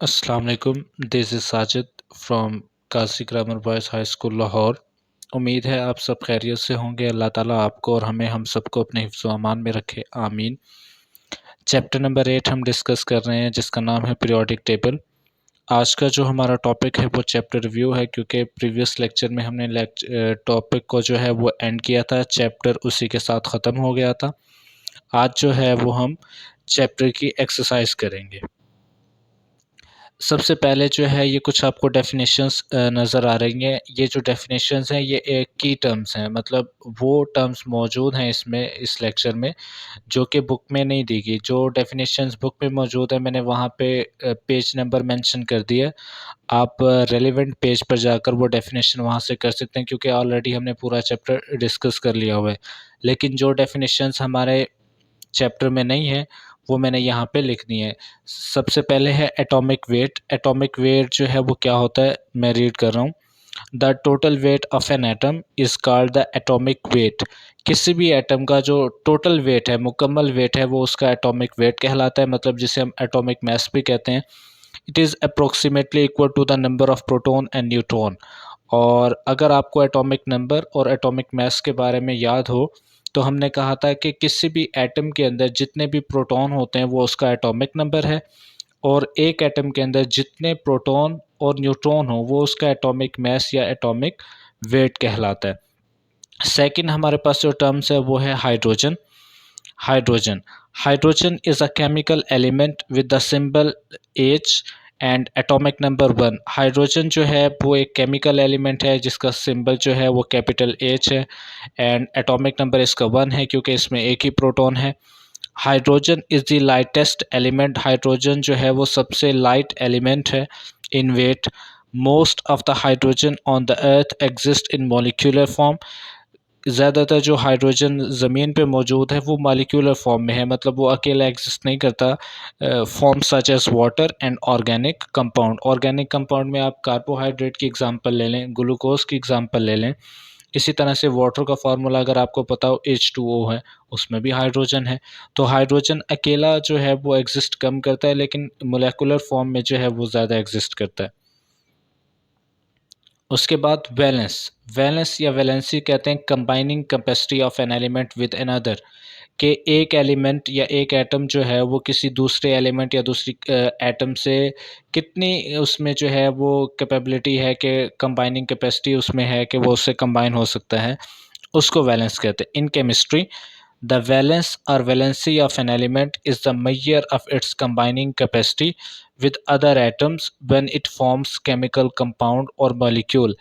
अस्सलाम वालेकुम, this is Sajid from Qazi grammar boys high school Lahore. उम्मीद है आप सब खैरियत से होंगे। अल्लाह ताला आपको और हमें हम सबको अपने हिफ्ज़ व अमान में रखे, आमीन। चैप्टर नंबर 8 हम डिस्कस कर रहे हैं जिसका नाम है पीरियोडिक टेबल। आज का जो हमारा टॉपिक है वो चैप्टर रिव्यू है, क्योंकि प्रीवियस लेक्चर में हमने टॉपिक को जो है वो एंड किया था, चैप्टर उसी के साथ ख़त्म हो गया था। आज जो है वो हम चैप्टर की एक्सरसाइज करेंगे। सबसे पहले जो है ये कुछ आपको डेफिनेशंस नज़र आ रही हैं। ये जो डेफिनेशंस हैं ये एक की टर्म्स हैं, मतलब वो टर्म्स मौजूद हैं इसमें, इस लेक्चर में, जो कि बुक में नहीं दी गई। जो डेफिनेशंस बुक में मौजूद है मैंने वहाँ पे पेज नंबर मेंशन कर दिया है। आप रेलेवेंट पेज पर जाकर वो डेफिनेशन वहाँ से कर सकते हैं, क्योंकि ऑलरेडी हमने पूरा चैप्टर डिस्कस कर लिया हुआ है। लेकिन जो डेफिनेशंस हमारे चैप्टर में नहीं है वो मैंने यहाँ पे लिख दी है। सबसे पहले है एटॉमिक वेट। एटॉमिक वेट जो है वो क्या होता है, मैं रीड कर रहा हूँ। The total weight of an atom is called the atomic weight. किसी भी एटम का जो टोटल वेट है, मुकम्मल वेट है, वो उसका एटॉमिक वेट कहलाता है, मतलब जिसे हम एटॉमिक मास भी कहते हैं। It is approximately equal to the number of proton and neutron. और अगर आपको एटॉमिक नंबर और एटॉमिक मास के बारे में याद हो तो हमने कहा था कि किसी भी एटम के अंदर जितने भी प्रोटॉन होते हैं वो उसका एटॉमिक नंबर है, और एक एटम के अंदर जितने प्रोटॉन और न्यूट्रॉन हो वो उसका एटॉमिक मास या एटॉमिक वेट कहलाता है। सेकंड हमारे पास जो टर्म्स है वो है hydrogen. Hydrogen hydrogen is a chemical element with the symbol H and atomic number 1। Hydrogen जो है वो एक केमिकल एलिमेंट है जिसका सिंबल जो है वो कैपिटल H है, एंड एटॉमिक नंबर इसका 1 है क्योंकि इसमें एक ही प्रोटॉन है। Hydrogen is the lightest element. Hydrogen जो है वो सबसे लाइट एलिमेंट है in weight. Most of the hydrogen on the earth exist in molecular form. ज़्यादातर जो हाइड्रोजन ज़मीन पे मौजूद है वो मॉलिक्यूलर फॉर्म में है, मतलब वो अकेला एग्जिस्ट नहीं करता। Form such as water and organic compound. Organic compound में आप कार्बोहाइड्रेट की एग्जांपल ले लें, ग्लूकोज की एग्जांपल ले लें। इसी तरह से वाटर का फार्मूला अगर आपको पता हो H2O है, उसमें भी हाइड्रोजन है। तो हाइड्रोजन अकेला जो है वो एग्जिस्ट कम करता है, लेकिन मोलेकुलर फॉर्म में जो है वो ज़्यादा एग्जिस्ट करता है। उसके बाद वैलेंस। वैलेंस या वैलेंसी कहते हैं combining capacity of an element with another, कि एक एलिमेंट या एक एटम जो है वो किसी दूसरे एलिमेंट या दूसरी एटम से कितनी उसमें जो है वो कैपेबिलिटी है, कि कंबाइनिंग कैपेसिटी उसमें है कि वो उससे कंबाइन हो सकता है, उसको वैलेंस कहते हैं। इन केमिस्ट्री द वैलेंस और valency of an element is the measure of its combining capacity with other atoms when it forms chemical compound और molecule।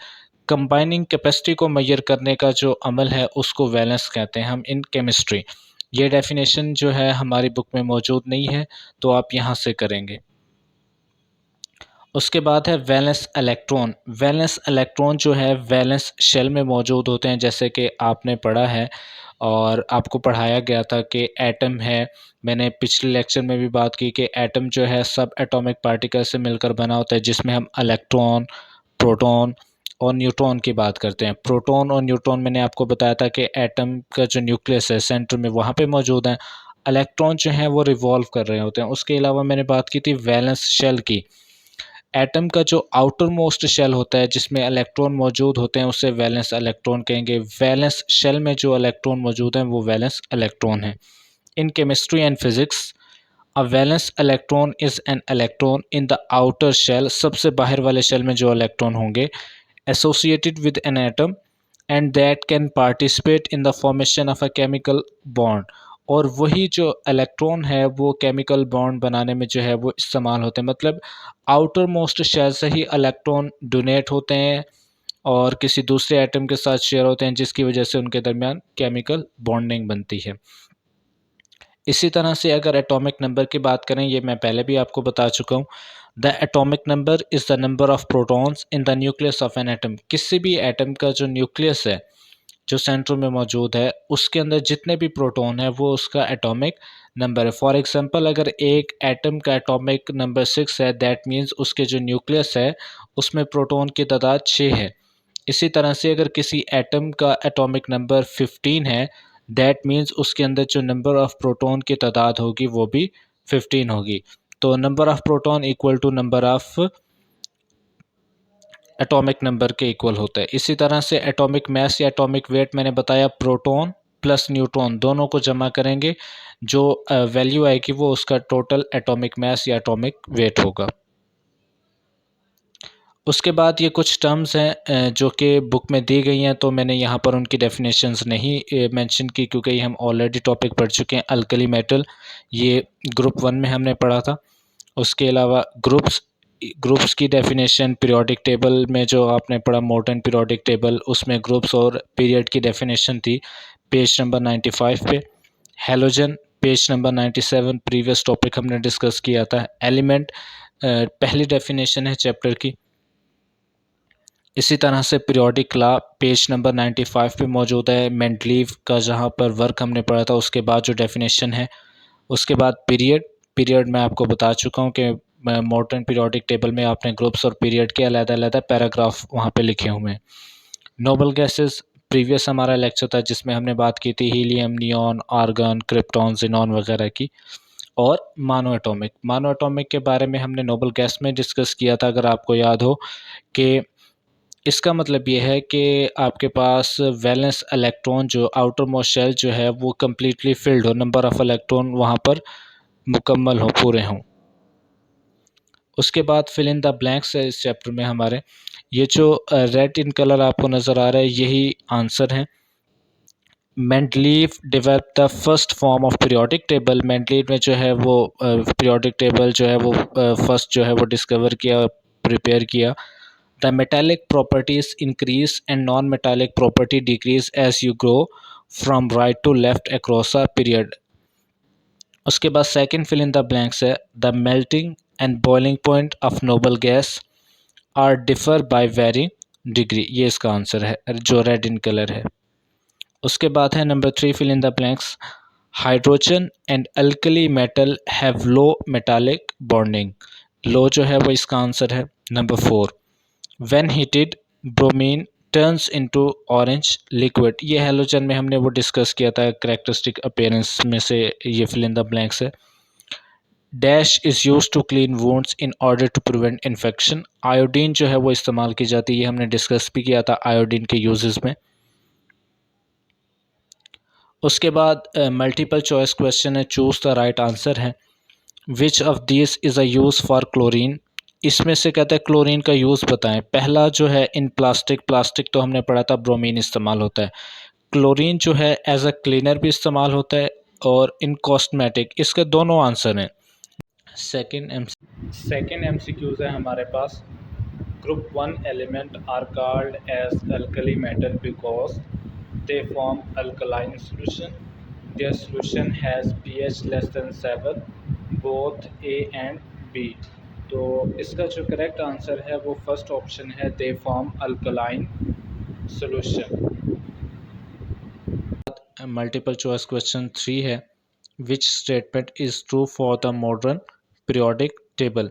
कंबाइनिंग कैपेसिटी को मेजर करने का जो अमल है उसको वैलेंस कहते हैं हम इन केमिस्ट्री। ये डेफिनेशन जो है हमारी बुक में मौजूद नहीं है, तो आप यहाँ से करेंगे। उसके बाद है वैलेंस इलेक्ट्रॉन। वैलेंस इलेक्ट्रॉन जो है वैलेंस शेल में मौजूद होते हैं, जैसे कि आपने पढ़ा है और आपको पढ़ाया गया था कि एटम है। मैंने पिछले लेक्चर में भी बात की कि एटम जो है सब एटॉमिक पार्टिकल से मिलकर बना होता है, जिसमें हम इलेक्ट्रॉन, प्रोटॉन और न्यूट्रॉन की बात करते हैं। प्रोटॉन और न्यूट्रॉन मैंने आपको बताया था कि एटम का जो न्यूक्लियस है सेंटर में वहाँ पे मौजूद हैं। इलेक्ट्रॉन जो हैं वो रिवॉल्व कर रहे होते हैं। उसके अलावा मैंने बात की थी वैलेंस शेल की। एटम का जो आउटर मोस्ट शेल होता है जिसमें इलेक्ट्रॉन मौजूद होते हैं उसे वैलेंस इलेक्ट्रॉन कहेंगे। वैलेंस शेल में जो इलेक्ट्रॉन मौजूद हैं वो वैलेंस इलेक्ट्रॉन है। In chemistry and physics a valence electron is an electron in the outer shell. सबसे बाहर वाले शेल में जो इलेक्ट्रॉन होंगे associated with an atom and that can participate in the formation of a chemical bond. और वही जो electron है वो केमिकल बॉन्ड बनाने में जो है वो इस्तेमाल होते हैं, मतलब आउटर मोस्ट शेल से ही इलेक्ट्रॉन डोनेट होते हैं और किसी दूसरे एटम के साथ शेयर होते हैं, जिसकी वजह से उनके दरमियान केमिकल बॉन्डिंग बनती है। इसी तरह से अगर एटॉमिक नंबर की बात करें, ये मैं पहले भी आपको बता चुका हूँ। The atomic number is the number of protons in the nucleus of an atom. किसी भी एटम का जो न्यूक्लियस है, जो सेंटर में मौजूद है, उसके अंदर जितने भी प्रोटॉन है वो उसका एटॉमिक नंबर है। फॉर एग्जांपल अगर एक एटम का एटॉमिक नंबर 6 है, दैट मीन्स उसके जो न्यूक्लियस है उसमें प्रोटॉन की तादाद 6 है। इसी तरह से अगर किसी एटम का एटॉमिक नंबर 15 है, दैट मीन्स उसके अंदर जो नंबर ऑफ प्रोटॉन की तादाद होगी वो भी 15 होगी। तो number of proton equal to number of atomic number के इक्वल होता है। इसी तरह से एटॉमिक मास या एटॉमिक वेट मैंने बताया प्रोटॉन प्लस न्यूट्रॉन दोनों को जमा करेंगे, जो वैल्यू आएगी वो उसका टोटल एटॉमिक मास या एटॉमिक वेट होगा। उसके बाद ये कुछ टर्म्स हैं जो कि बुक में दी गई हैं, तो मैंने यहाँ पर उनकी डेफिनेशंस नहीं मेंशन की क्योंकि ये हम ऑलरेडी टॉपिक पढ़ चुके हैं। अल्कली मेटल ये ग्रुप 1 में हमने पढ़ा था। उसके अलावा ग्रुप्स की डेफिनेशन पीरियोडिक टेबल में जो आपने पढ़ा मोर्टन पीरियोडिक टेबल, उसमें ग्रुप्स और पीरियड की डेफिनेशन थी पेज नंबर 95 पे। Halogen page number 97 previous topic हमने डिस्कस किया था। एलिमेंट पहली डेफिनेशन है चैप्टर की। इसी तरह से पीरियोडिक लॉ पेज नंबर 95 पे मौजूद है। मेंडलीव का जहाँ पर वर्क हमने पढ़ा था उसके बाद जो डेफिनेशन है। उसके बाद पीरियड मैं आपको बता चुका हूँ कि मॉडर्न पीरियोडिक टेबल में आपने ग्रुप्स और पीरियड के अलग-अलग पैराग्राफ वहाँ पे लिखे हुए हैं। नोबल गैसेस प्रीवियस हमारा लेक्चर था जिसमें हमने बात की थी helium, neon, argon, krypton, xenon वगैरह की। और मानो एटॉमिक के बारे में हमने नोबल गैस में डिस्कस किया था, अगर आपको याद हो, कि इसका मतलब ये है कि आपके पास वैलेंस इलेक्ट्रॉन जो आउटर मोस्ट शेल जो है वो कम्प्लीटली फिल्ड हो, नंबर ऑफ इलेक्ट्रॉन वहाँ पर मुकम्मल हो, पूरे हों। उसके बाद फिल इन द ब्लैंक्स है इस चैप्टर में हमारे। ये जो रेड इन कलर आपको नज़र आ रहा है यही आंसर है। Mendeleev develop the first form of periodic table. Mendeleev में जो है वो पीरियोडिक टेबल जो है वो फर्स्ट जो है वो डिस्कवर किया, प्रिपेयर किया। The metallic properties increase and non metallic property decrease as you grow from right to left across a period. उसके बाद second fill in the blanks है the melting and boiling point of noble gas are differ by varying degree. ये इसका answer है जो red in colour है। उसके बाद है number 3 fill in the blanks. Hydrogen and alkali metal have low metallic bonding. Low जो है वो इसका आंसर है। Number 4 when heated bromine turns into orange liquid. ये हेलोजन में हमने वो डिस्कस किया था, कैरेक्टरिस्टिक अपीयरेंस में से ये फिल इन द ब्लैंक्स है। Dash is use to clean wounds in order to prevent infection. Iodine जो है वो इस्तेमाल की जाती है, ये हमने डिस्कस भी किया था आयोडीन के यूजेस में। उसके बाद मल्टीपल चॉइस क्वेश्चन है, चूज़ द राइट आंसर है। Which of this is a use for chlorine. इसमें से कहता है क्लोरीन का यूज़ बताएं। पहला जो है इन प्लास्टिक तो हमने पढ़ा था ब्रोमीन इस्तेमाल होता है। क्लोरीन जो है एज अ क्लीनर भी इस्तेमाल होता है और इन कॉस्मेटिक, इसके दोनों आंसर हैं। सेकेंड एमसीक्यूज है हमारे पास। Group 1 element are called as alkali metal because they form alkaline solution. Their solution has pH less than 7 both A and B. तो इसका जो करेक्ट आंसर है वो फर्स्ट ऑप्शन है, they form alkaline solution. Multiple choice question 3 है। Which statement is true for the modern periodic table.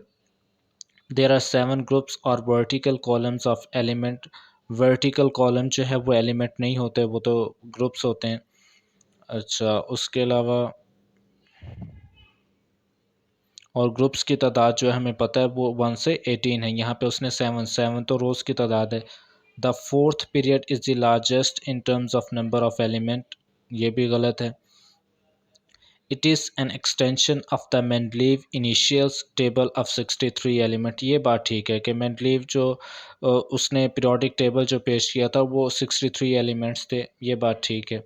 There are 7 groups और vertical columns of element. Vertical column जो है वो एलिमेंट नहीं होते, वो तो ग्रुप्स होते हैं। अच्छा, उसके अलावा और ग्रुप्स की तादाद जो है हमें पता है वो 1 से 18 है। यहाँ पे उसने 7 तो रोज़ की तादाद है। The fourth period is the largest in terms of number of element, ये भी गलत है। It is an extension of the Mendeleev initials table of 63 element. ये बात ठीक है कि मेंडलीव जो उसने पीरियोडिक टेबल जो पेश किया था वो 63 एलिमेंट्स थे, ये बात ठीक है।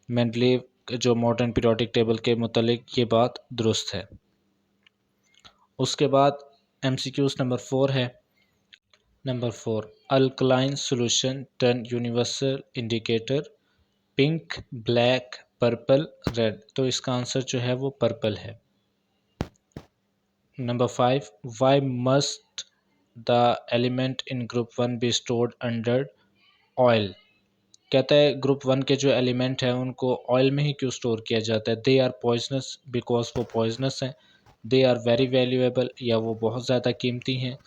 मेंडलीव जो मॉडर्न पीरियोडिक टेबल के मुतालिक ये बात दुरुस्त है। उसके बाद एमसीक्यूज नंबर 4 है। Number 4 alkaline solution turn universal indicator pink, black, purple, red. तो इसका आंसर जो है वो पर्पल है। Number 5 why must the element in group 1 be stored under oil. कहता है ग्रुप 1 के जो एलिमेंट हैं उनको ऑयल में ही क्यों स्टोर किया जाता है? दे आर पॉइजनस बिकॉज़ वो पॉइजनस हैं। दे आर वेरी वैल्यूएबल या वो बहुत ज़्यादा कीमती हैं।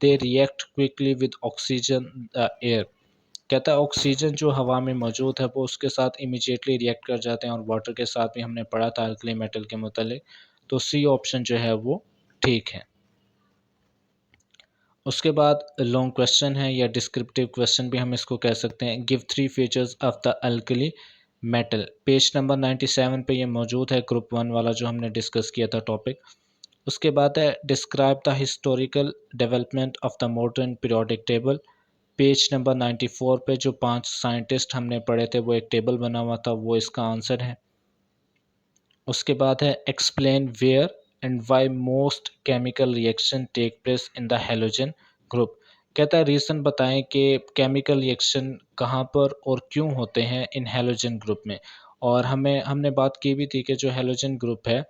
They react quickly with oxygen air. कहता है ऑक्सीजन जो हवा में मौजूद है वो उसके साथ इमीडिएटली रिएक्ट कर जाते हैं और वाटर के साथ भी हमने पढ़ा था अल्कली मेटल के मुतालिक। तो सी ऑप्शन जो है वो ठीक है। उसके बाद लॉन्ग क्वेश्चन है या डिस्क्रिप्टिव क्वेश्चन भी हम इसको कह सकते हैं। Give 3 features of the alkali metal. Page number 97 पे ये मौजूद है, ग्रुप 1 वाला जो हमने डिस्कस किया था टॉपिक। उसके बाद है describe the historical development of the modern periodic table. Page number 94 पे जो 5 साइंटिस्ट हमने पढ़े थे वो एक टेबल बना हुआ था, वो इसका आंसर है। उसके बाद है explain where and why most chemical reaction take place in the halogen group. कहता है रीज़न बताएं कि केमिकल रिएक्शन कहाँ पर और क्यों होते हैं इन हैलोजन ग्रुप में। और हमने बात की भी थी कि जो हैलोजन ग्रुप है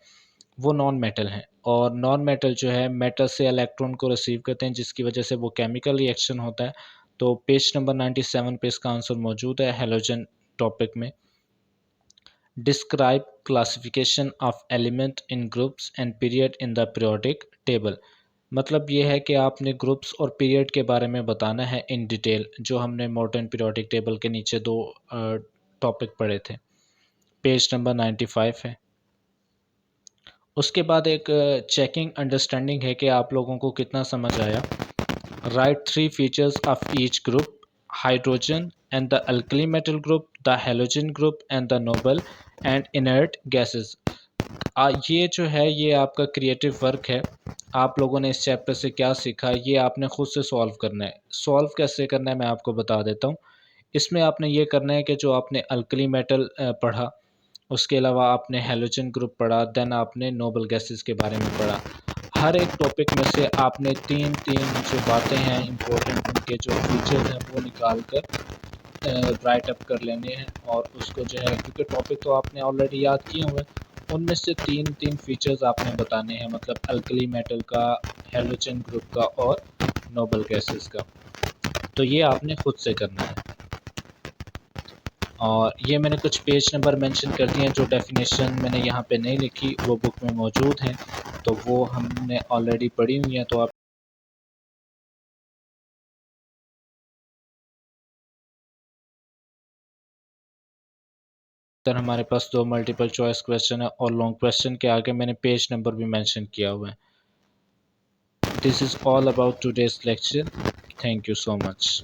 वो नॉन मेटल है, और नॉन मेटल जो है मेटल से इलेक्ट्रॉन को रिसीव करते हैं जिसकी वजह से वो केमिकल रिएक्शन होता है। तो पेज नंबर 97 पे इसका आंसर मौजूद है हैलोजन टॉपिक में। Describe classification of element in groups and period in the periodic table. मतलब ये है कि आपने ग्रुप्स और पीरियड के बारे में बताना है इन डिटेल, जो हमने मॉडर्न पीरियोडिक टेबल के नीचे 2 टॉपिक पढ़े थे। पेज नंबर 95 है। उसके बाद एक चेकिंग अंडरस्टैंडिंग है कि आप लोगों को कितना समझ आया। Right 3 features of each group, hydrogen and the alkali metal group, the halogen group and the noble and inert gases. ये जो है ये आपका क्रिएटिव वर्क है। आप लोगों ने इस चैप्टर से क्या सीखा ये आपने खुद से सॉल्व करना है। सॉल्व कैसे करना है मैं आपको बता देता हूँ। इसमें आपने ये करना है कि जो आपने अल्कली मेटल पढ़ा, उसके अलावा आपने हैलोजन ग्रुप पढ़ा, देन आपने नोबल गैसेस के बारे में पढ़ा। हर एक टॉपिक में से आपने 3-3 जो बातें हैं इम्पोर्टेंट, उनके जो फीचर्स हैं वो निकाल कर राइट अप कर लेने हैं, और उसको जो है क्योंकि टॉपिक तो आपने ऑलरेडी याद किए हुए हैं, उनमें से 3-3 फीचर्स आपने बताने हैं, मतलब अल्कली मेटल का, हैलोजन ग्रुप का और नोबल गैसेस का। तो ये आपने खुद से करना है। और ये मैंने कुछ पेज नंबर मेंशन कर दिए हैं, जो डेफिनेशन मैंने यहाँ पे नहीं लिखी वो बुक में मौजूद हैं, तो वो हमने ऑलरेडी पढ़ी हुई हैं। तो आप तर हमारे पास 2 मल्टीपल चॉइस क्वेश्चन है और लॉन्ग क्वेश्चन के आगे मैंने पेज नंबर भी मेंशन किया हुआ है। This is all about today's lecture. Thank you so much.